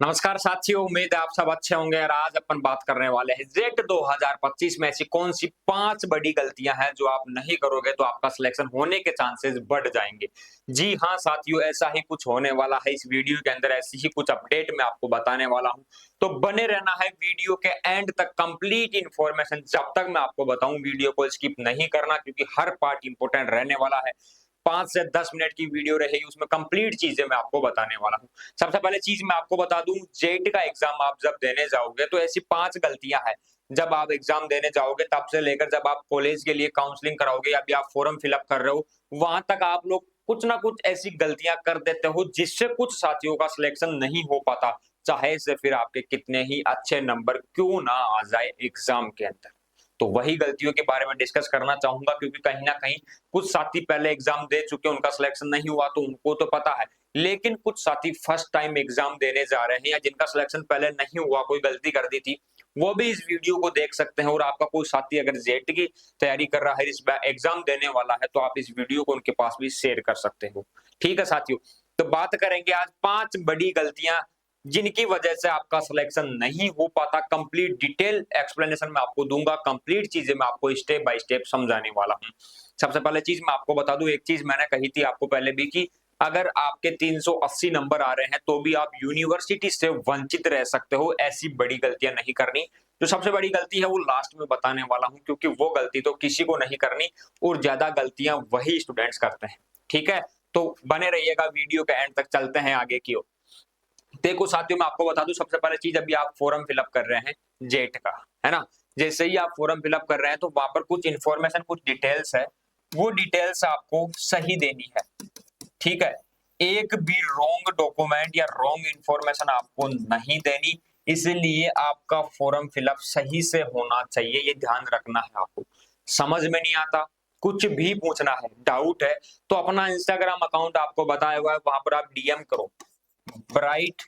नमस्कार साथियों, उम्मीद है आप सब अच्छे होंगे और आज अपन बात करने वाले हैं जेट 2025 में ऐसी कौन सी 5 बड़ी गलतियां हैं जो आप नहीं करोगे तो आपका सिलेक्शन होने के चांसेस बढ़ जाएंगे। जी हाँ साथियों, ऐसा ही कुछ होने वाला है। इस वीडियो के अंदर ऐसी ही कुछ अपडेट मैं आपको बताने वाला हूं, तो बने रहना है वीडियो के एंड तक। कंप्लीट इन्फॉर्मेशन जब तक मैं आपको बताऊं, वीडियो को स्किप नहीं करना क्योंकि हर पार्ट इंपॉर्टेंट रहने वाला है। 5 से 10 मिनट की वीडियो रहेगी, उसमें कंप्लीट चीजें मैं आपको बताने वाला हूं। सबसे पहले चीज मैं आपको बता दूं, जेट का एग्जाम आप जब देने जाओगे तो ऐसी 5 गलतियां हैं। जब आप एग्जाम देने जाओगे तब से लेकर जब आप कॉलेज के लिए काउंसलिंग कराओगे या भी आप फॉर्म फिलअप कर रहे हो, वहां तक आप लोग कुछ ना कुछ ऐसी गलतियां कर देते हो जिससे कुछ साथियों का सिलेक्शन नहीं हो पाता, चाहे से फिर आपके कितने ही अच्छे नंबर क्यों ना आ जाए एग्जाम के अंदर। तो वही गलतियों के बारे में डिस्कस करना चाहूंगा क्योंकि कहीं ना कहीं कुछ साथी पहले एग्जाम दे चुके, उनका सिलेक्शन नहीं हुआ तो उनको तो पता है, लेकिन कुछ साथी फर्स्ट टाइम एग्जाम देने जा रहे हैं या जिनका सिलेक्शन पहले नहीं हुआ, कोई गलती कर दी थी, वो भी इस वीडियो को देख सकते हैं। और आपका कोई साथी अगर जेट की तैयारी कर रहा है, इस बार एग्जाम देने वाला है, तो आप इस वीडियो को उनके पास भी शेयर कर सकते हो। ठीक है साथियों, तो बात करेंगे आज 5 बड़ी गलतियां जिनकी वजह से आपका सिलेक्शन नहीं हो पाता। कंप्लीट डिटेल एक्सप्लेनेशन मैं आपको दूंगा, कंप्लीट चीजें मैं आपको स्टेप बाय स्टेप समझाने वाला हूं। सबसे पहले चीज मैं आपको बता दूं, एक चीज मैंने कही थी आपको पहले भी कि अगर आपके 380 नंबर आ रहे हैं तो भी आप यूनिवर्सिटी से वंचित रह सकते हो। ऐसी बड़ी गलतियां नहीं करनी। जो सबसे बड़ी गलती है वो लास्ट में बताने वाला हूं क्योंकि वो गलती तो किसी को नहीं करनी और ज्यादा गलतियां वही स्टूडेंट्स करते हैं। ठीक है, तो बने रहिएगा, वीडियो के एंड तक चलते हैं आगे की ओर। देखो साथियों, मैं आपको बता दूं, सबसे पहले चीज अभी आप फॉर्म फिलअप कर रहे हैं जेट का, है ना। जैसे ही आप फॉर्म फिलअप कर रहे हैं तो वहां पर कुछ इन्फॉर्मेशन, कुछ डिटेल्स है, वो डिटेल्स आपको सही देनी है। ठीक है, एक भी रॉन्ग डॉक्यूमेंट या रॉन्ग इन्फॉर्मेशन आपको नहीं देनी, इसलिए आपका फॉर्म फिलअप सही से होना चाहिए, ये ध्यान रखना है आपको। समझ में नहीं आता, कुछ भी पूछना है, डाउट है, तो अपना इंस्टाग्राम अकाउंट आपको बताया हुआ है, वहां पर आप डीएम करो, ब्राइट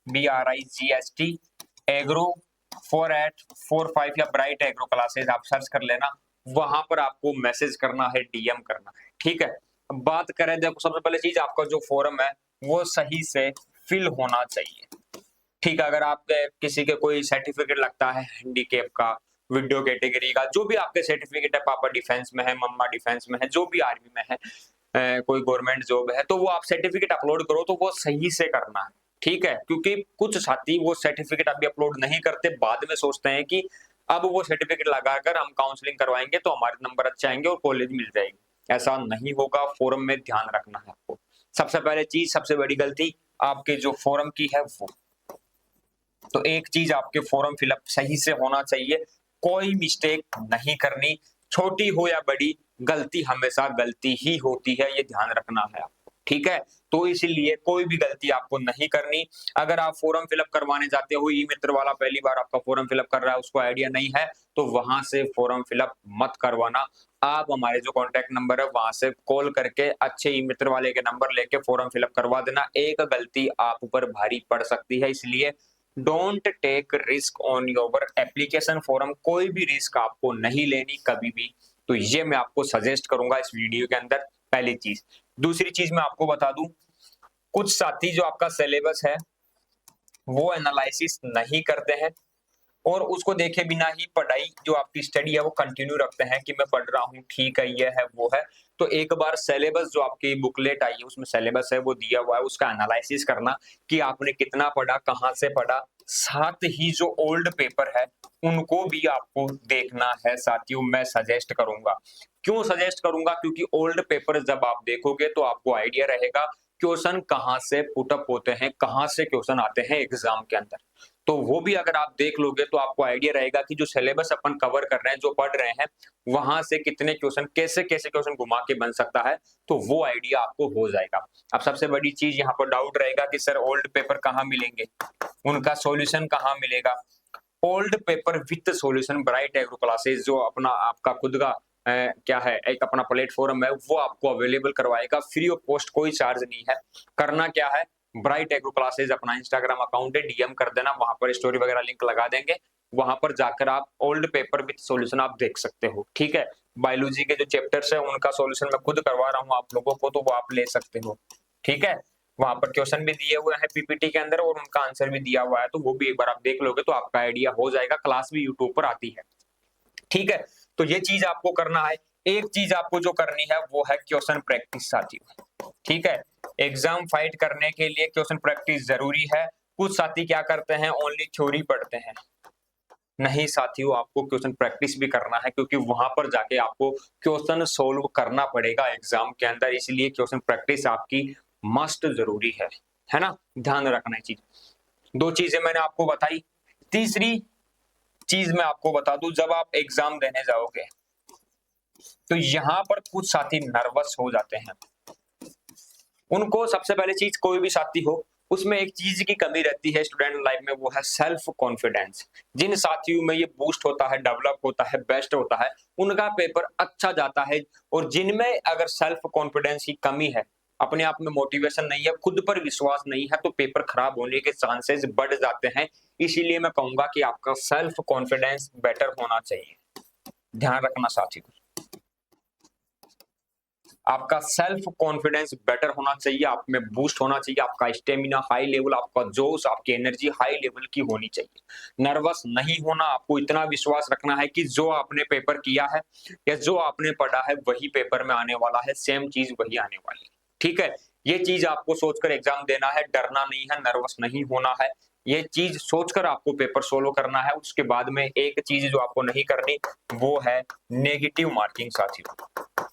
BRIGST एग्रो 4845 या ब्राइट एग्रो क्लासेस आप सर्च कर लेना। वहां पर आपको मैसेज करना है, डीएम करना है। ठीक है, अब बात करें, देखो सबसे पहले चीज आपका जो फॉर्म है वो सही से फिल होना चाहिए। ठीक है, अगर आपके किसी के कोई सर्टिफिकेट लगता है हैंडीकैप का, वीडियो कैटेगरी का, जो भी आपके सर्टिफिकेट है, पापा डिफेंस में है, मम्मा डिफेंस में है, जो भी आर्मी में है, कोई गवर्नमेंट जॉब है, तो वो आप सर्टिफिकेट अपलोड करो तो वो सही से करना है। ठीक है, क्योंकि कुछ साथी वो सर्टिफिकेट अभी अपलोड नहीं करते, बाद में सोचते हैं कि अब वो सर्टिफिकेट लगाकर हम काउंसलिंग करवाएंगे तो हमारे नंबर अच्छे आएंगे और कॉलेज मिल जाएगी। ऐसा नहीं होगा, फॉर्म में ध्यान रखना है आपको। सबसे पहले चीज, सबसे बड़ी गलती आपके जो फॉर्म की है वो, तो एक चीज आपके फॉर्म फिलअप सही से होना चाहिए, कोई मिस्टेक नहीं करनी, छोटी हो या बड़ी, गलती हमेशा गलती ही होती है, ये ध्यान रखना है आपको। ठीक है, तो इसीलिए कोई भी गलती आपको नहीं करनी। अगर आप फॉर्म फिलअप करवाने जाते हो, ई मित्र वाला पहली बार आपका फॉर्म फिलअप कर रहा है, उसको आइडिया नहीं है, तो वहां से फॉर्म फिलअप मत करवाना। आप हमारे जो कॉन्टैक्ट नंबर है वहां से कॉल करके अच्छे ई मित्र वाले के नंबर लेके फॉर्म फिलअप करवा देना। एक गलती आप ऊपर भारी पड़ सकती है, इसलिए don't take risk on your application form. कोई भी रिस्क आपको नहीं लेनी कभी भी, तो ये मैं आपको सजेस्ट करूंगा इस वीडियो के अंदर, पहली चीज। दूसरी चीज मैं आपको बता दूं, कुछ साथी जो आपका सिलेबस है वो एनालिसिस नहीं करते हैं और उसको देखे बिना ही पढ़ाई, जो आपकी स्टडी है वो कंटिन्यू रखते हैं कि मैं पढ़ रहा हूँ, ठीक है, ये है वो है। तो एक बार सिलेबस, जो आपकी बुकलेट आई है उसमें सिलेबस है वो दिया हुआ है, उसका एनालिसिस करना कि आपने कितना पढ़ा, कहाँ से पढ़ा। साथ ही जो ओल्ड पेपर है उनको भी आपको देखना है साथियों, मैं सजेस्ट करूंगा। क्यों सजेस्ट करूंगा? क्योंकि ओल्ड पेपर जब आप देखोगे तो आपको आइडिया रहेगा क्वेश्चन कहाँ से पुटअप होते हैं, कहाँ से क्वेश्चन आते हैं एग्जाम के अंदर। तो वो भी अगर आप देख लोगे तो आपको आइडिया रहेगा कि जो सिलेबस अपन कवर कर रहे हैं, जो पढ़ रहे हैं, वहां से कितने क्वेश्चन, कैसे कैसे क्वेश्चन घुमा के बन सकता है, तो वो आइडिया आपको हो जाएगा। अब सबसे बड़ी चीज यहाँ पर डाउट रहेगा कि सर ओल्ड पेपर कहाँ मिलेंगे, उनका सॉल्यूशन कहाँ मिलेगा। Old paper with solution bright agro classes, जो अपना आपका खुद का क्या है, एक अपना प्लेटफॉर्म है, वो आपको अवेलेबल करवाएगा फ्री ऑफ कॉस्ट, कोई चार्ज नहीं है। करना क्या है, ब्राइट एग्रो क्लासेस अपना इंस्टाग्राम अकाउंट है, डीएम कर देना, वहां पर स्टोरी वगैरह लिंक लगा देंगे, वहां पर जाकर आप ओल्ड पेपर विथ सॉल्यूशन आप देख सकते हो। ठीक है, बायोलॉजी के जो चैप्टर्स है उनका सॉल्यूशन मैं खुद करवा रहा हूँ आप लोगों को, तो वो आप ले सकते हो। ठीक है, वहां पर क्वेश्चन भी दिए हुए हैं पीपीटी के अंदर और उनका आंसर भी दिया हुआ है, तो वो भी एक बार आप देख लोगे तो आपका आइडिया हो जाएगा। क्लास भी यूट्यूब पर आती है, ठीक है। तो ये चीज आपको करना है। एक चीज आपको जो करनी है वो है क्वेश्चन प्रैक्टिस साथियों, ठीक है। एग्जाम फाइट करने के लिए क्वेश्चन प्रैक्टिस जरूरी है। कुछ साथी क्या करते हैं, ओनली थ्योरी पढ़ते हैं। नहीं साथियों, आपको क्वेश्चन प्रैक्टिस भी करना है, क्योंकि वहां पर जाके आपको क्वेश्चन सोल्व करना पड़ेगा एग्जाम के अंदर, इसलिए क्वेश्चन प्रैक्टिस आपकी मस्ट जरूरी है ना। ध्यान रखना है चीज। दो चीजें मैंने आपको बताई। तीसरी चीज मैं आपको बता दूं, जब आप एग्जाम देने जाओगे तो यहां पर कुछ साथी नर्वस हो जाते हैं। उनको सबसे पहले चीज, कोई भी साथी हो उसमें एक चीज की कमी रहती है स्टूडेंट लाइफ में, वो है सेल्फ कॉन्फिडेंस। जिन साथियों में ये बूस्ट होता है, डेवलप होता है, बेस्ट होता है, उनका पेपर अच्छा जाता है। और जिनमें अगर सेल्फ कॉन्फिडेंस की कमी है, अपने आप में मोटिवेशन नहीं है, खुद पर विश्वास नहीं है, तो पेपर खराब होने के चांसेस बढ़ जाते हैं। इसीलिए मैं कहूंगा कि आपका सेल्फ कॉन्फिडेंस बेटर होना चाहिए। ध्यान रखना साथियों, आपका सेल्फ कॉन्फिडेंस बेटर होना चाहिए, आप में बूस्ट होना चाहिए, आपका स्टेमिना हाई लेवल, आपका जोश, आपकी एनर्जी हाई लेवल की होनी चाहिए। नर्वस नहीं होना, आपको इतना विश्वास रखना है कि जो आपने पेपर किया है या जो आपने पढ़ा है वही पेपर में आने वाला है, सेम चीज वही आने वाली है, ठीक है। ये चीज आपको सोचकर एग्जाम देना है, डरना नहीं है, नर्वस नहीं होना है। ये चीज सोचकर आपको पेपर सोल्व करना है। उसके बाद में एक चीज जो आपको नहीं करनी, वो है नेगेटिव मार्किंग साथियों।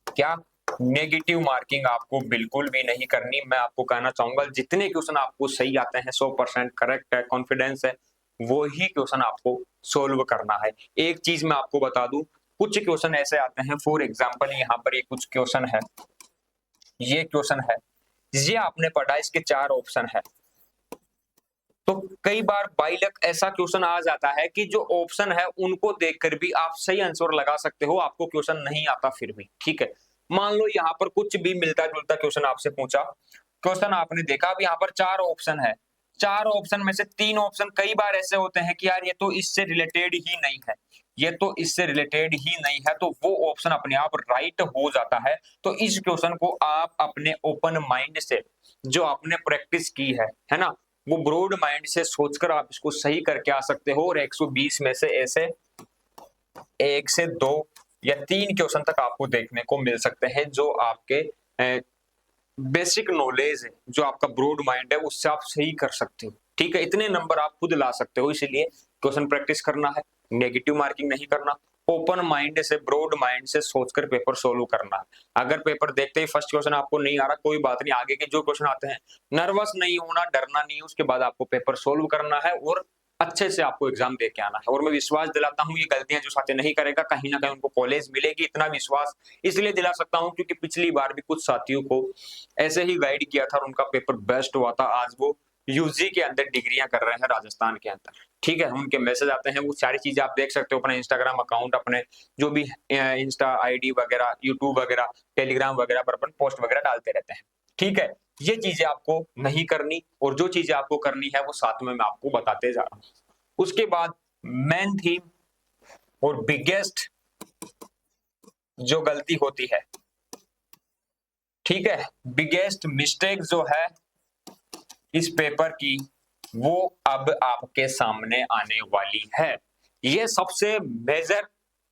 क्या? नेगेटिव मार्किंग आपको बिल्कुल भी नहीं करनी। मैं आपको कहना चाहूंगा, जितने क्वेश्चन आपको सही आते हैं, 100% करेक्ट है, कॉन्फिडेंस है, वो ही क्वेश्चन आपको सोल्व करना है। एक चीज मैं आपको बता दूं, कुछ क्वेश्चन ऐसे आते हैं, फॉर एग्जांपल यहाँ पर ये कुछ क्वेश्चन है, ये क्वेश्चन है, ये आपने पढ़ा, इसके 4 ऑप्शन है। तो कई बार बाई लक ऐसा क्वेश्चन आ जाता है कि जो ऑप्शन है उनको देखकर भी आप सही आंसर लगा सकते हो, आपको क्वेश्चन नहीं आता फिर भी, ठीक है। मान लो यहाँ पर कुछ भी मिलता जुलता क्वेश्चन आपसे पूछा, क्वेश्चन आपने देखा, अब यहाँ पर 4 ऑप्शन है, 4 ऑप्शन में से 3 ऑप्शन कई बार ऐसे होते हैं कि यार ये तो इससे रिलेटेड ही नहीं है, ये तो इससे रिलेटेड ही नहीं है, तो वो ऑप्शन अपने आप राइट हो जाता है। तो इस क्वेश्चन को आप अपने ओपन माइंड से, जो आपने प्रैक्टिस की है ना, वो ब्रॉड माइंड से सोचकर आप इसको सही करके आ सकते हो। और 120 में से ऐसे 1 से 2 या 3 क्वेश्चन तक आपको देखने को मिल सकते हैं, जो आपके बेसिक नॉलेज है, जो आपका ब्रॉड माइंड है, उससे आप सही कर सकते हो, ठीक है। इतने नंबर आप खुद ला सकते हो, इसीलिए क्वेश्चन प्रैक्टिस करना है, नेगेटिव मार्किंग नहीं करना, ओपन माइंड से, ब्रॉड माइंड से सोचकर पेपर सोल्व करना है। अगर पेपर देखते ही फर्स्ट क्वेश्चन आपको नहीं आ रहा, कोई बात नहीं, आगे के जो क्वेश्चन आते हैं, नर्वस नहीं होना, डरना नहीं, उसके बाद आपको पेपर सोल्व करना है और अच्छे से आपको एग्जाम दे के आना है। और मैं विश्वास दिलाता हूँ, ये गलतियां जो साथी नहीं करेगा, कहीं ना कहीं उनको कॉलेज मिलेगी, इतना विश्वास इसलिए दिला सकता हूँ क्योंकि पिछली बार भी कुछ साथियों को ऐसे ही गाइड किया था और उनका पेपर बेस्ट हुआ था। आज वो यूजी के अंदर डिग्रियां कर रहे हैं राजस्थान के अंदर, ठीक है। उनके मैसेज आते हैं, वो सारी चीजें आप देख सकते हो अपने इंस्टाग्राम अकाउंट, अपने जो भी इंस्टा आईडी वगैरह, यूट्यूब वगैरह, टेलीग्राम वगैरह पर अपन पोस्ट वगैरह डालते रहते हैं, ठीक है। ये चीजें आपको नहीं करनी, और जो चीजें आपको करनी है वो साथ में मैं आपको बताते जा रहा हूँ। उसके बाद मेन थीम और बिगेस्ट जो गलती होती है, ठीक है, बिगेस्ट मिस्टेक जो है इस पेपर की, वो अब आपके सामने आने वाली है। ये सबसे मेजर,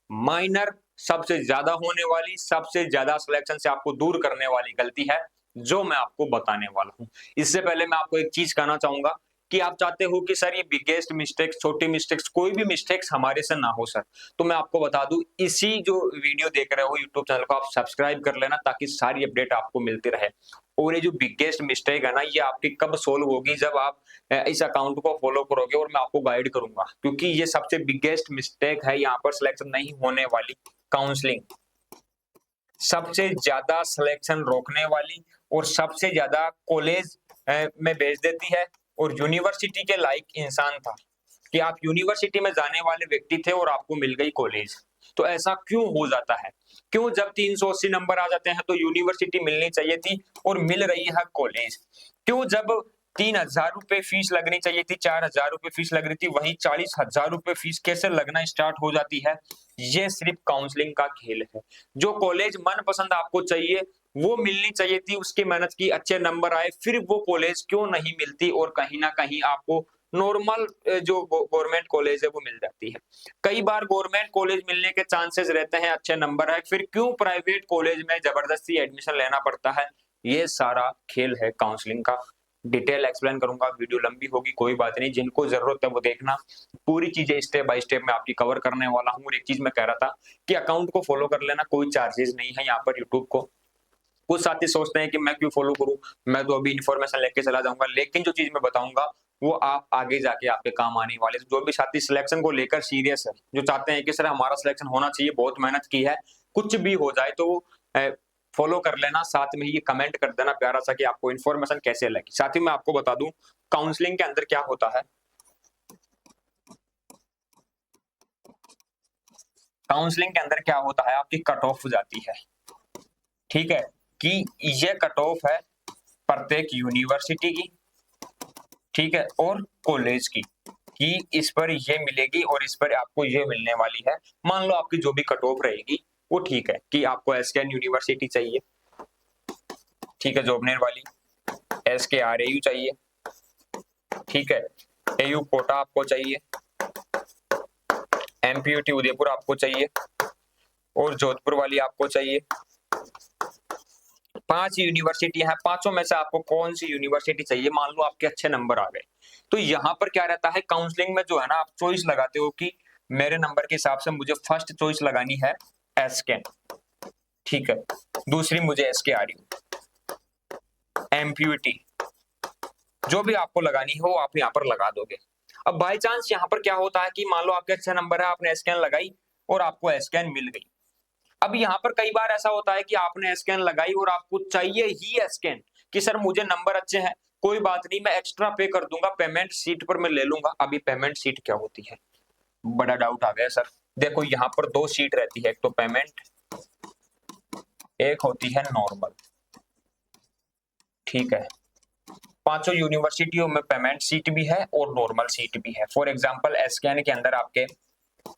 माइनर, सबसे ज्यादा होने वाली, सबसे ज्यादा सिलेक्शन से आपको दूर करने वाली गलती है, जो मैं आपको बताने वाला हूं। इससे पहले मैं आपको एक चीज कहना चाहूंगा कि आप चाहते हो कि सर ये बिगेस्ट मिस्टेक्स, छोटी मिस्टेक्स, कोई भी मिस्टेक्स हमारे से ना हो सर, तो मैं आपको बता दूं, इसी जो वीडियो देख रहे हो यूट्यूब चैनल को आप सब्सक्राइब कर लेना, ताकि सारी अपडेट आपको मिलती रहे। और ये जो बिगेस्ट मिस्टेक है ना, ये आपकी कब सोल्व होगी, जब आप इस अकाउंट को फॉलो करोगे और मैं आपको गाइड करूंगा, क्योंकि ये सबसे बिगेस्ट मिस्टेक है, यहाँ पर सिलेक्शन नहीं होने वाली काउंसलिंग सबसे ज्यादा सिलेक्शन रोकने वाली और सबसे ज्यादा कॉलेज में भेज देती है। और यूनिवर्सिटी के लायक इंसान था कि आप यूनिवर्सिटी में जाने वाले व्यक्ति थे और आपको मिल गई कॉलेज। तो ऐसा क्यों हो जाता है? क्यों जब 380 नंबर आ जाते हैं तो यूनिवर्सिटी मिलनी चाहिए थी और मिल रही है कॉलेज? क्यों जब 3,000 रुपए फीस लगनी चाहिए थी, 4,000 रुपए फीस लग रही थी, वहीं 40,000 रुपए फीस कैसे लगना स्टार्ट हो जाती है? ये सिर्फ काउंसलिंग का खेल है। जो कॉलेज मनपसंद आपको चाहिए वो मिलनी चाहिए थी, उसकी मेहनत की, अच्छे नंबर आए, फिर वो कॉलेज क्यों नहीं मिलती और कहीं न कहीं आपको नॉर्मल जो गवर्नमेंट कॉलेज है वो मिल जाती है। कई बार गवर्नमेंट कॉलेज मिलने के चांसेस रहते हैं, अच्छे नंबर है, फिर क्यों प्राइवेट कॉलेज में जबरदस्ती एडमिशन लेना पड़ता है? ये सारा खेल है काउंसलिंग का। डिटेल एक्सप्लेन करूँगा, वीडियो लंबी होगी, कोई बात नहीं, जिनको ज़रूरत है वो देखना। पूरी चीज़ें स्टेप बाय स्टेप मैं आपकी कवर करने वाला हूँ और एक चीज़ मैं कह रहा था कि अकाउंट को फॉलो कर लेना, कोई चार्जेस नहीं है यहाँ पर यूट्यूब को। कुछ साथी सोचते हैं कि मैं क्यों फॉलो करूँ, मैं तो अभी इन्फॉर्मेशन लेके चला जाऊँगा, लेकिन जो चीज़ मैं बताऊँगा वो आप आगे जाके आपके काम आने वाले। जो भी साथी सिलेक्शन को लेकर सीरियस है, जो चाहते हैं कि सर हमारा सिलेक्शन होना चाहिए, बहुत मेहनत की है, कुछ भी हो जाए तो फॉलो कर लेना, साथ में ही ये कमेंट कर देना प्यारा सा कि आपको इन्फॉर्मेशन कैसे लगी। साथ ही मैं आपको बता दूँ काउंसलिंग के अंदर क्या होता है। काउंसलिंग के अंदर क्या होता है, आपकी कट ऑफ जाती है, ठीक है? कि ये कट ऑफ है प्रत्येक यूनिवर्सिटी की, ठीक है? और कॉलेज की, कि इस पर ये मिलेगी और इस पर आपको ये मिलने वाली है। मान लो आपकी जो भी कट ऑफ रहेगी वो ठीक है कि आपको एसकेएन यूनिवर्सिटी चाहिए, ठीक है, जॉबनेर वाली, एसकेआरएयू चाहिए, ठीक है, एयू कोटा आपको चाहिए, एमपीयूटी उदयपुर आपको चाहिए और जोधपुर वाली आपको चाहिए। 5 यूनिवर्सिटी हैं, पांचों में से आपको कौन सी यूनिवर्सिटी चाहिए? मान लो आपके अच्छे नंबर आ गए, तो यहाँ पर क्या रहता है काउंसलिंग में जो है ना, आप चॉइस लगाते हो कि मेरे नंबर के हिसाब से मुझे फर्स्ट चॉइस लगानी है एसकेन, ठीक है, दूसरी मुझे एसकेआरयू, एमपीयूटी, जो भी आपको लगानी हो आप यहाँ पर लगा दोगे। अब बाय चांस यहाँ पर क्या होता है कि मान लो आपके अच्छे नंबर है, आपने एसकेन लगाई और आपको एसकेन मिल गई। अब यहाँ पर कई बार ऐसा होता है कि आपने एसकेन लगाई और आपको चाहिए ही एसकेन, कि सर मुझे नंबर अच्छे हैं, कोई बात नहीं, मैं एक्स्ट्रा पे कर दूंगा, पेमेंट सीट पर मैं ले लूंगा। अभी पेमेंट सीट क्या होती है? बड़ा डाउट आ गया सर। देखो यहाँ पर 2 सीट रहती है, एक तो पेमेंट, एक होती है नॉर्मल, ठीक है। पांचों यूनिवर्सिटियों में पेमेंट सीट भी है और नॉर्मल सीट भी है। फॉर एग्जाम्पल एसकेन के अंदर आपके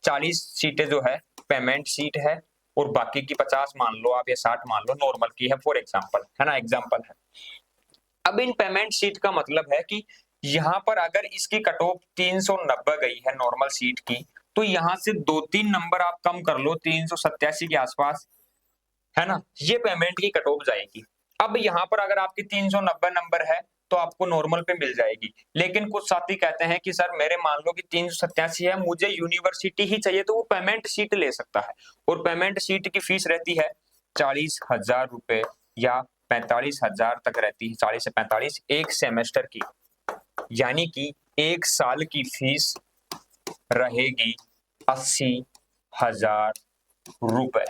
40 सीटें जो है पेमेंट सीट है और बाकी की 50 मान लो आप या 60 मान लो नॉर्मल की है, फॉर एग्जाम्पल, है ना, एग्जाम्पल है। अब इन पेमेंट सीट का मतलब है कि यहाँ पर अगर इसकी कट ऑफ 390 गई है नॉर्मल सीट की, तो यहाँ से 2-3 नंबर आप कम कर लो 387 के आसपास, है ना, ये पेमेंट की कट ऑफ जाएगी। अब यहाँ पर अगर आपकी 390 नंबर है तो आपको नॉर्मल पे मिल जाएगी, लेकिन कुछ साथी कहते हैं कि सर मेरे मान लो कि 387 है, मुझे यूनिवर्सिटी ही चाहिए, तो वो पेमेंट सीट ले सकता है और पेमेंट सीट की फीस रहती है 40,000 रुपए या 45,000 तक रहती है, 40 से 45 एक सेमेस्टर की, यानी कि एक साल की फीस रहेगी 80,000 रुपए,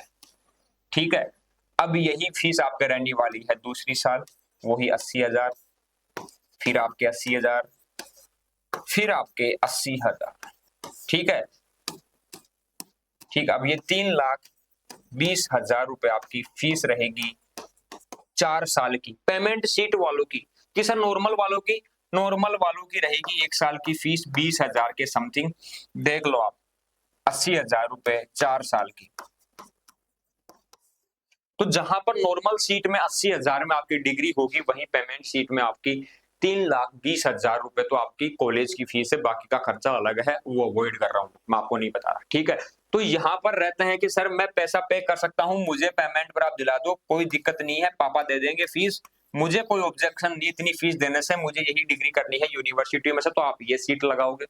ठीक है। अब यही फीस आपके रहने वाली है दूसरी साल, वही 80,000, फिर आपके 80,000, फिर आपके 80,000, ठीक है, ठीक। अब ये 3,20,000 रुपए आपकी फीस रहेगी 4 साल की पेमेंट सीट वालों की। कि सर नॉर्मल वालों की, नॉर्मल वालों की रहेगी 1 साल की फीस 20,000 के समथिंग, देख लो आप, 80,000 रुपए 4 साल की। तो जहां पर नॉर्मल सीट में 80,000 में आपकी डिग्री होगी, वहीं पेमेंट सीट में आपकी 3,20,000 रुपए तो आपकी कॉलेज की फीस है, बाकी का खर्चा अलग है, वो अवॉइड कर रहा हूं, मैं आपको नहीं बता रहा, ठीक है। तो यहाँ पर रहते हैं कि सर मैं पैसा पे कर सकता हूँ, मुझे पेमेंट पर आप दिला दो, कोई दिक्कत नहीं है, पापा दे देंगे फीस, मुझे कोई ऑब्जेक्शन नहीं, इतनी फीस देने से मुझे यही डिग्री करनी है यूनिवर्सिटी में से, तो आप ये सीट लगाओगे।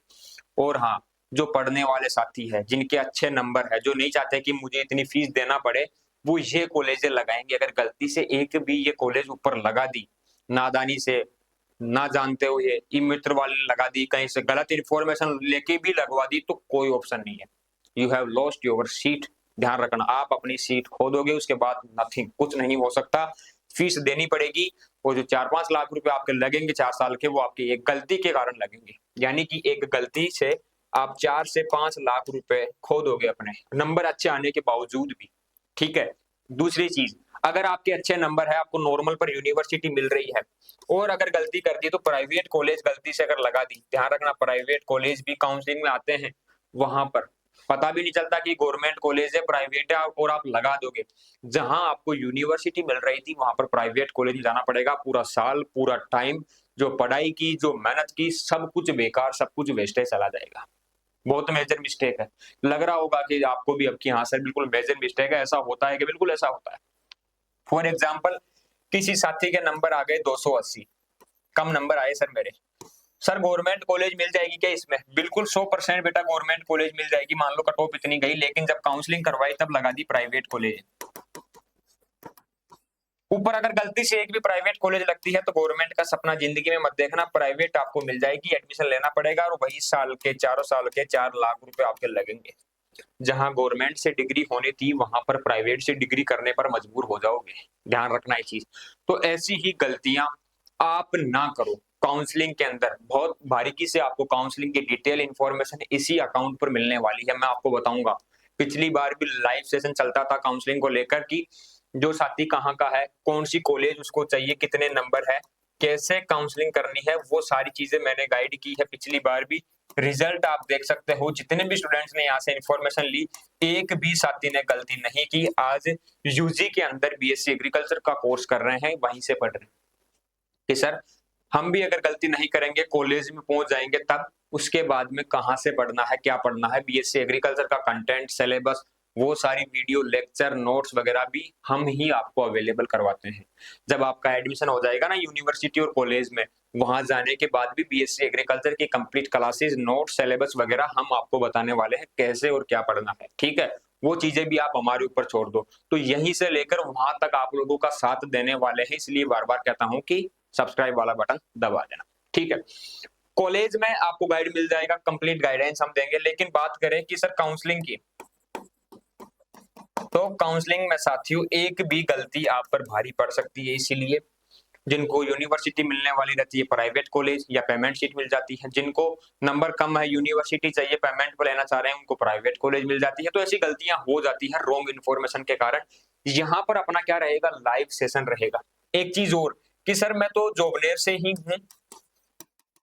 और हाँ, जो पढ़ने वाले साथी है, जिनके अच्छे नंबर है, जो नहीं चाहते कि मुझे इतनी फीस देना पड़े, वो ये कॉलेज लगाएंगे। अगर गलती से एक भी ये कॉलेज ऊपर लगा दी, नादानी से, ना जानते हो, ये ई मित्र वाले लगा दी, कहीं से गलत इन्फॉर्मेशन लेके भी लगवा दी, तो कोई ऑप्शन नहीं है, you have lost your seat. ध्यान रखना, आप अपनी सीट खो दोगे, उसके बाद नथिंग, कुछ नहीं हो सकता, फीस देनी पड़ेगी। और जो 4-5 लाख रुपए आपके लगेंगे 4 साल के, वो आपकी एक गलती के कारण लगेंगे, यानी कि एक गलती से आप 4 से 5 लाख रुपए खो दोगे अपने नंबर अच्छे आने के बावजूद भी, ठीक है। दूसरी चीज, अगर आपके अच्छे नंबर है, आपको नॉर्मल पर यूनिवर्सिटी मिल रही है और अगर गलती कर दी तो प्राइवेट कॉलेज गलती से अगर लगा दी, ध्यान रखना प्राइवेट कॉलेज भी काउंसलिंग में आते हैं वहां पर, पता भी नहीं चलता कि गवर्नमेंट कॉलेज है, प्राइवेट है और आप लगा दोगे। जहां आपको यूनिवर्सिटी मिल रही थी वहां पर प्राइवेट कॉलेज में जाना पड़ेगा, पूरा साल, पूरा टाइम, जो पढ़ाई की, जो मेहनत की, सब कुछ बेकार, सब कुछ वेस्टेज चला जाएगा। बहुत मेजर मिस्टेक है। लग रहा होगा कि आपको भी अब कि हाँ सर बिल्कुल मेजर मिस्टेक है, ऐसा होता है कि बिल्कुल ऐसा होता है। फॉर एग्जाम्पल किसी साथी के नंबर आ गए 280, कम नंबर आए सर मेरे, सर गवर्नमेंट कॉलेज मिल जाएगी क्या इसमें? बिल्कुल 100% बेटा गवर्नमेंट कॉलेज मिल जाएगी, मान लो कट ऑफ इतनी गई, लेकिन जब काउंसलिंग करवाई तब लगा दी प्राइवेट कॉलेज। ऊपर अगर गलती से एक भी प्राइवेट कॉलेज लगती है तो गवर्नमेंट का सपना जिंदगी में मत देखना, प्राइवेट आपको मिल जाएगी, एडमिशन लेना पड़ेगा और वही साल के, चारों साल के 4 लाख रुपए आपके लगेंगे। जहां गवर्नमेंट से डिग्री होनी थी वहां पर प्राइवेट से डिग्री करने पर मजबूर हो जाओगे, ध्यान रखना ये चीज। तो ऐसी ही गलतियां आप ना करो। काउंसलिंग के अंदर बहुत बारीकी से आपको काउंसलिंग की डिटेल इंफॉर्मेशन इसी अकाउंट पर मिलने वाली है, मैं आपको बताऊंगा। पिछली बार भी लाइव सेशन चलता था काउंसलिंग को लेकर कि जो साथी कहाँ का है, कौन सी कॉलेज उसको चाहिए, कितने नंबर है, कैसे काउंसलिंग करनी है, वो सारी चीजें मैंने गाइड की है पिछली बार भी। रिजल्ट आप देख सकते हो, जितने भी स्टूडेंट्स ने यहाँ से इंफॉर्मेशन ली, एक भी साथी ने गलती नहीं की। आज यूजी के अंदर बीएससी एग्रीकल्चर का कोर्स कर रहे हैं, वहीं से पढ़ रहे हैं कि सर हम भी अगर गलती नहीं करेंगे कॉलेज में पहुंच जाएंगे, तब उसके बाद में कहाँ से पढ़ना है, क्या पढ़ना है, बीएससी एग्रीकल्चर का कंटेंट, सिलेबस, वो सारी वीडियो लेक्चर नोट्स वगैरह भी हम ही आपको अवेलेबल करवाते हैं। जब आपका एडमिशन हो जाएगा ना यूनिवर्सिटी और कॉलेज में, वहां जाने के बाद भी बीएससी एग्रीकल्चर की कंप्लीट क्लासेस, नोट्स, सिलेबस वगैरह हम आपको बताने वाले हैं कैसे और क्या पढ़ना है, ठीक है। वो चीजें भी आप हमारे ऊपर छोड़ दो, तो यहीं से लेकर वहां तक आप लोगों का साथ देने वाले हैं, इसलिए बार बार कहता हूं कि सब्सक्राइब वाला बटन दबा देना, ठीक है। कॉलेज में आपको गाइड मिल जाएगा, कंप्लीट गाइडेंस हम देंगे। लेकिन बात करें कि सर काउंसलिंग की, तो काउंसलिंग में साथियों एक भी गलती आप पर भारी पड़ सकती है, इसीलिए जिनको यूनिवर्सिटी मिलने वाली रहती है प्राइवेट कॉलेज या पेमेंट शीट मिल जाती है, जिनको नंबर कम है यूनिवर्सिटी चाहिए पेमेंट पर लेना चाह रहे हैं उनको प्राइवेट कॉलेज मिल जाती है। तो ऐसी गलतियां हो जाती है रॉन्ग इन्फॉर्मेशन के कारण। यहाँ पर अपना क्या रहेगा, लाइव सेशन रहेगा। एक चीज और कि सर मैं तो जोबनेर से ही हूँ,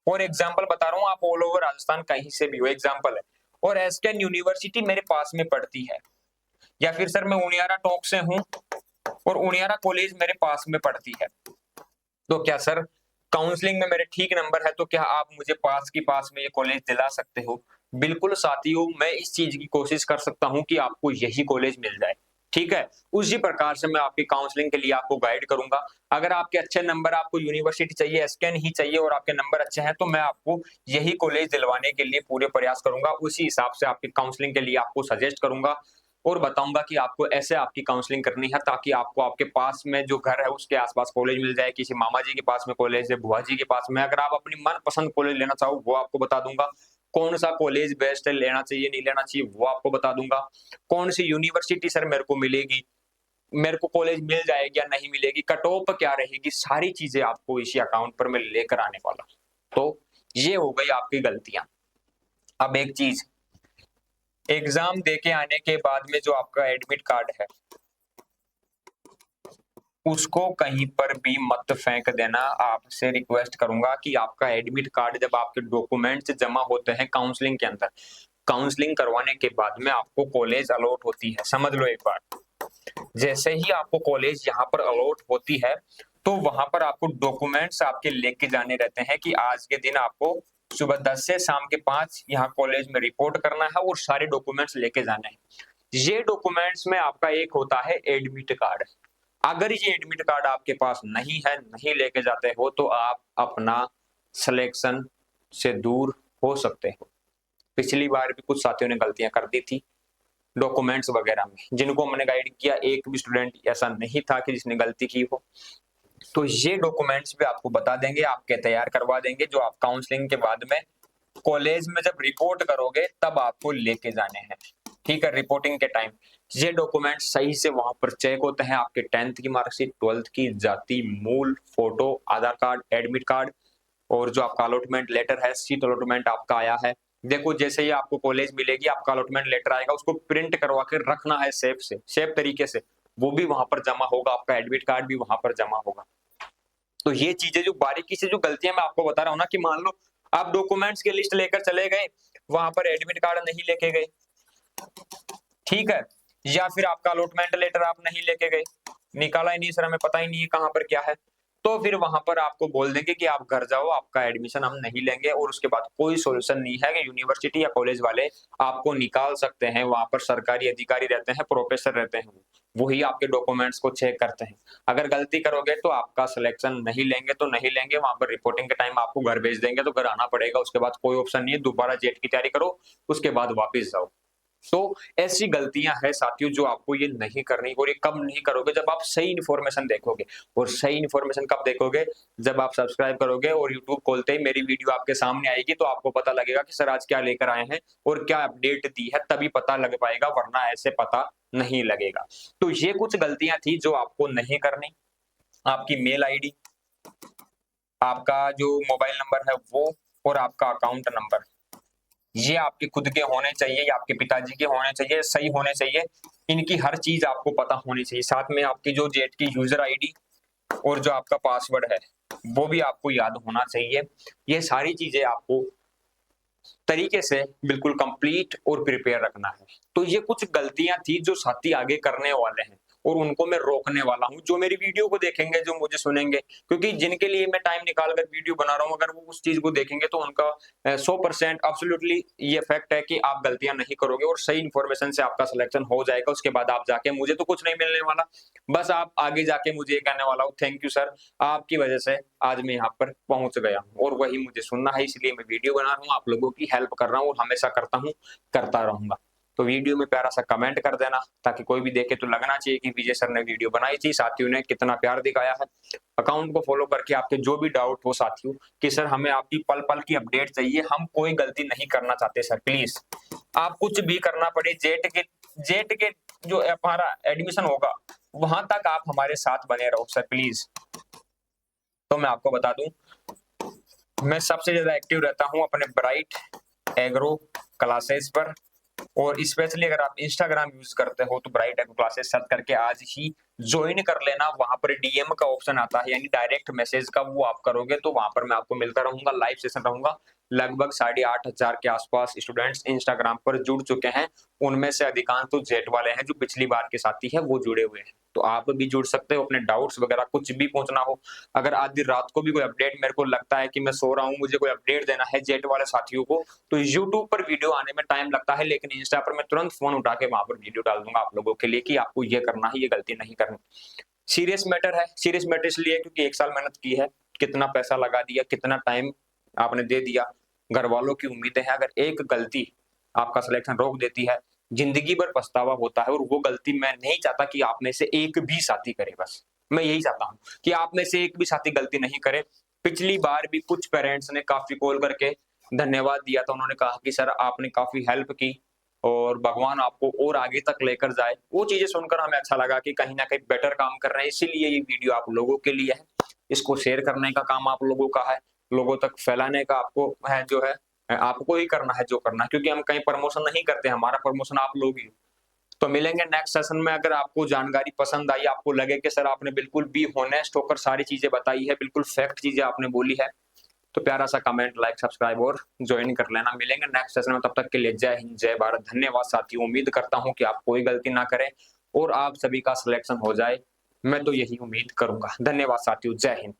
और एग्जाम्पल बता रहा हूँ, आप ऑल ओवर राजस्थान कहीं से भी हो, एग्जाम्पल है, और एसकेन यूनिवर्सिटी मेरे पास में पड़ती है, या फिर सर मैं उनियारा टोंक से हूँ और उनियारा कॉलेज मेरे पास में पड़ती है, तो क्या सर काउंसलिंग में मेरे ठीक नंबर है तो क्या आप मुझे पास की पास में ये कॉलेज दिला सकते हो? बिल्कुल साथियों, मैं इस चीज की कोशिश कर सकता हूं कि आपको यही कॉलेज मिल जाए, ठीक है। उसी प्रकार से मैं आपकी काउंसलिंग के लिए आपको गाइड करूंगा। अगर आपके अच्छे नंबर, आपको यूनिवर्सिटी चाहिए, एसकेन ही चाहिए और आपके नंबर अच्छे हैं, तो मैं आपको यही कॉलेज दिलवाने के लिए पूरे प्रयास करूंगा। उसी हिसाब से आपकी काउंसलिंग के लिए आपको सजेस्ट करूंगा और बताऊंगा कि आपको ऐसे आपकी काउंसलिंग करनी है ताकि आपको आपके पास में जो घर है उसके आसपास कॉलेज मिल जाए, किसी मामा जी के पास में कॉलेज है, बुआ जी के पास में, अगर आप अपनी मनपसंद कॉलेज लेना चाहो वो आपको बता दूंगा। कौन सा कॉलेज बेस्ट है, लेना चाहिए नहीं लेना चाहिए, वो आपको बता दूंगा। कौन सी यूनिवर्सिटी सर मेरे को मिलेगी, मेरे को कॉलेज मिल जाएगी या नहीं मिलेगी, कट ऑफ क्या रहेगी, सारी चीजें आपको इसी अकाउंट पर मैं लेकर आने वाला। तो ये हो गई आपकी गलतियां। अब एक चीज, एग्जाम देके आने के बाद में जो आपका एडमिट कार्ड है उसको कहीं पर भी मत फेंक देना। आपसे रिक्वेस्ट करूंगा कि आपका एडमिट कार्ड जब आपके डॉक्यूमेंट्स जमा होते हैं काउंसलिंग के अंदर, काउंसलिंग करवाने के बाद में आपको कॉलेज अलॉट होती है, समझ लो एक बार, जैसे ही आपको कॉलेज यहाँ पर अलॉट होती है तो वहां पर आपको डॉक्यूमेंट्स आपके लेके जाने रहते हैं कि आज के दिन आपको सुबह 10 से शाम के 5 यहाँ कॉलेज में रिपोर्ट करना है और सारे डॉक्यूमेंट्स लेके जाने हैं। ये डॉक्यूमेंट्स में आपका एक होता है एडमिट कार्ड। अगर ये एडमिट कार्ड आपके पास नहीं है, नहीं लेके जाते हो, तो आप अपना सिलेक्शन से दूर हो सकते हो। पिछली बार भी कुछ साथियों ने गलतियां कर दी थी डॉक्यूमेंट्स वगैरह में, जिनको हमने गाइड किया एक भी स्टूडेंट ऐसा नहीं था कि जिसने गलती की हो। तो ये डॉक्यूमेंट्स भी आपको बता देंगे, आपके तैयार करवा देंगे, जो आप काउंसलिंग के बाद में कॉलेज में जब रिपोर्ट करोगे तब आपको लेके जाने हैं, ठीक है। रिपोर्टिंग के टाइम ये डॉक्यूमेंट सही से वहां पर चेक होते हैं, आपके 10th की मार्कशीट, 12th की, जाति, मूल, फोटो, आधार कार्ड, एडमिट कार्ड, और जो आपका अलॉटमेंट लेटर है, सीट अलॉटमेंट आपका आया है। देखो जैसे ही आपको कॉलेज मिलेगी, आपका अलॉटमेंट लेटर आएगा, उसको प्रिंट करवा के रखना है सेफ से, सेफ तरीके से, वो भी वहां पर जमा होगा, आपका एडमिट कार्ड भी वहां पर जमा होगा। तो ये चीजें जो बारीकी से जो गलतियां मैं आपको बता रहा हूं ना, कि मान लो आप डॉक्यूमेंट्स की लिस्ट लेकर चले गए, वहां पर एडमिट कार्ड नहीं लेके गए, ठीक है, या फिर आपका अलॉटमेंट लेटर आप नहीं लेके गए, निकाला ही नहीं सर, हमें पता ही नहीं है कहाँ पर क्या है, तो फिर वहां पर आपको बोल देंगे कि आप घर जाओ, आपका एडमिशन हम नहीं लेंगे, और उसके बाद कोई सॉल्यूशन नहीं है कि यूनिवर्सिटी या कॉलेज वाले आपको निकाल सकते हैं। वहां पर सरकारी अधिकारी रहते हैं, प्रोफेसर रहते हैं, वही आपके डॉक्यूमेंट्स को चेक करते हैं। अगर गलती करोगे तो आपका सिलेक्शन नहीं लेंगे, तो नहीं लेंगे, वहां पर रिपोर्टिंग के टाइम आपको घर भेज देंगे, तो घर आना पड़ेगा। उसके बाद कोई ऑप्शन नहीं है, दोबारा जेट की तैयारी करो, उसके बाद वापिस जाओ। तो ऐसी गलतियां हैं साथियों जो आपको ये नहीं करनी, और ये कब नहीं करोगे, जब आप सही इन्फॉर्मेशन देखोगे। और सही इन्फॉर्मेशन कब देखोगे, जब आप सब्सक्राइब करोगे और यूट्यूब खोलते ही मेरी वीडियो आपके सामने आएगी, तो आपको पता लगेगा कि सर आज क्या लेकर आए हैं और क्या अपडेट दी है, तभी पता लग पाएगा, वरना ऐसे पता नहीं लगेगा। तो ये कुछ गलतियां थी जो आपको नहीं करनी। आपकी मेल आईडी, आपका जो मोबाइल नंबर है वो, और आपका अकाउंट नंबर, ये आपके खुद के होने चाहिए या आपके पिताजी के होने चाहिए, सही होने चाहिए। इनकी हर चीज आपको पता होनी चाहिए। साथ में आपकी जो जेट की यूजर आईडी और जो आपका पासवर्ड है वो भी आपको याद होना चाहिए। ये सारी चीजें आपको तरीके से बिल्कुल कंप्लीट और प्रिपेयर रखना है। तो ये कुछ गलतियां थी जो साथी आगे करने वाले हैं, और उनको मैं रोकने वाला हूं। जो मेरी वीडियो को देखेंगे, जो मुझे सुनेंगे, क्योंकि जिनके लिए मैं टाइम निकाल कर वीडियो बना रहा हूं, अगर वो उस चीज को देखेंगे तो उनका 100% एब्सोल्युटली ये फैक्ट है कि आप गलतियां नहीं करोगे और सही इन्फॉर्मेशन से आपका सिलेक्शन हो जाएगा। उसके बाद आप जाके, मुझे तो कुछ नहीं मिलने वाला, बस आप आगे जाके मुझे ये कहने वाला हूँ, थैंक यू सर, आपकी वजह से आज मैं यहाँ पर पहुंच गया हूँ, और वही मुझे सुनना है, इसलिए मैं वीडियो बना रहा हूँ, आप लोगों की हेल्प कर रहा हूँ, और हमेशा करता हूँ, करता रहूंगा। तो वीडियो में प्यारा सा कमेंट कर देना, ताकि कोई भी देखे तो लगना चाहिए कि विजय सर ने वीडियो बनाई थी, साथियों ने कितना प्यार दिखाया है। अकाउंट को फॉलो करके आपके जो भी डाउट हो साथियों, कि सर हमें आपकी पल पल की अपडेट चाहिए, हम कोई गलती नहीं करना चाहते सर, प्लीज आप कुछ भी करना पड़े, जेट के जो हमारा एडमिशन होगा वहां तक आप हमारे साथ बने रहो सर, प्लीज। तो मैं आपको बता दूं, मैं सबसे ज्यादा एक्टिव रहता हूं अपने ब्राइट एग्रो क्लासेस पर, और स्पेशली अगर आप इंस्टाग्राम यूज करते हो तो ब्राइट एग्रो क्लासेस सर्च करके आज ही ज्वाइन कर लेना। वहां पर डीएम का ऑप्शन आता है, यानी डायरेक्ट मैसेज का, वो आप करोगे तो वहां पर मैं आपको मिलता रहूंगा, लाइव सेशन रहूंगा। लगभग 8,500 के आसपास स्टूडेंट्स इंस्टाग्राम पर जुड़ चुके हैं, उनमें से अधिकांश तो जेट वाले हैं, जो पिछली बार के साथी है वो जुड़े हुए हैं। तो आप भी जुड़ सकते हो, अपने डाउट्स वगैरह कुछ भी पूछना हो। अगर आधी रात को भी कोई अपडेट मेरे को लगता है कि मैं सो रहा हूँ, मुझे कोई अपडेट देना है जेट वाले साथियों को, तो यूट्यूब पर वीडियो आने में टाइम लगता है, लेकिन इंस्टा पर मैं तुरंत फोन उठा के वहां पर वीडियो डाल दूंगा आप लोगों के लिए, कि आपको ये करना है, ये गलती नहीं करनी। सीरियस मैटर है, सीरियस मैटर इसलिए क्योंकि 1 साल मेहनत की है, कितना पैसा लगा दिया, कितना टाइम आपने दे दिया, घर वालों की उम्मीदें हैं। अगर एक गलती आपका सिलेक्शन रोक देती है, जिंदगी भर पछतावा होता है, और वो गलती मैं नहीं चाहता कि आप में से एक भी साथी करे। बस मैं यही चाहता हूं कि आप में से एक भी साथी गलती नहीं करे। पिछली बार भी कुछ पेरेंट्स ने काफी कॉल करके धन्यवाद दिया था, उन्होंने कहा कि सर आपने काफी हेल्प की और भगवान आपको और आगे तक लेकर जाए। वो चीजें सुनकर हमें अच्छा लगा कि कहीं ना कहीं बेटर काम कर रहे हैं, इसीलिए ये वीडियो आप लोगों के लिए है। इसको शेयर करने का काम आप लोगों का है, लोगों तक फैलाने का आपको है, जो है आपको ही करना है जो करना है, क्योंकि हम कहीं प्रमोशन नहीं करते, हमारा प्रमोशन आप लोग ही हो। तो मिलेंगे नेक्स्ट सेशन में। अगर आपको जानकारी पसंद आई, आपको लगे कि सर आपने बिल्कुल भी होनेस्ट होकर सारी चीजें बताई है, बिल्कुल फैक्ट चीजें आपने बोली है, तो प्यारा सा कमेंट, लाइक, सब्सक्राइब और ज्वाइन कर लेना। मिलेंगे नेक्स्ट सेशन में, तब तक के लिए जय हिंद, जय भारत, धन्यवाद साथियों। उम्मीद करता हूं कि आप कोई गलती ना करें और आप सभी का सिलेक्शन हो जाए, मैं तो यही उम्मीद करूंगा। धन्यवाद साथियों, जय हिंद।